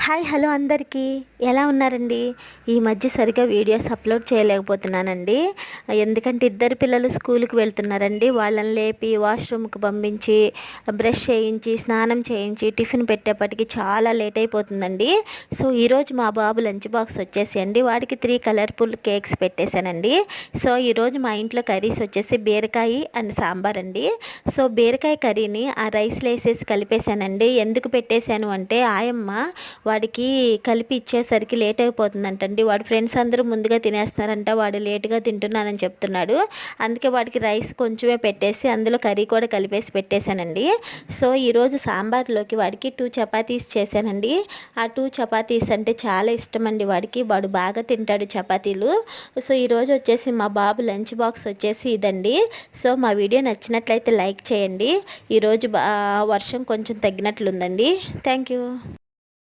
Hi hello అందరికీ ఎలా ఉన్నారండి? ఈ మధ్య సరిగా వీడియోస్ అప్లోడ్ చేయలేకపోతున్నానండి. ఎందుకంటే ఇద్దరు పిల్లలు స్కూల్కి వెళ్తున్నారండి. వాళ్ళని లేపి వాష్రూమ్కి పంపించి బ్రష్ చేయించి స్నానం చేయించి టిఫిన్ పెట్టేపటికి చాలా లేట్ అయిపోతుందండి. సో ఈరోజు మా బాబు లంచ్ బాక్స్ వచ్చేసి అండి వాడికి 3 కలర్ఫుల్ కేక్స్ పెట్టేశానండి. సో ఈరోజు మా ఇంట్లో కర్రీస్ వచ్చేసి బీరకాయ అండ్ సాంబార్ అండి. సో బీరకాయ కర్రీని ఆ రైస్లో వేసేసి కలిపేశానండి. ఎందుకు పెట్టేశాను అంటే ఆయమ్మ వాడికి కలిపి ఇచ్చేసరికి లేట్ అయిపోతుందంటండి. వాడి ఫ్రెండ్స్ అందరూ ముందుగా తినేస్తున్నారంట, వాడు లేటుగా తింటున్నానని చెప్తున్నాడు. అందుకే వాడికి రైస్ కొంచెమే పెట్టేసి అందులో కర్రీ కూడా కలిపేసి పెట్టేశానండి. సో ఈరోజు సాంబార్లోకి వాడికి 2 చపాతీస్ చేశానండి. ఆ 2 చపాతీస్ అంటే చాలా ఇష్టం అండి వాడికి, వాడు బాగా తింటాడు చపాతీలు. సో ఈరోజు వచ్చేసి మా బాబు లంచ్ బాక్స్ వచ్చేసి ఇదండి. సో మా వీడియో నచ్చినట్లయితే లైక్ చేయండి. ఈరోజు వర్షం కొంచెం తగ్గినట్లుందండి. Thank you.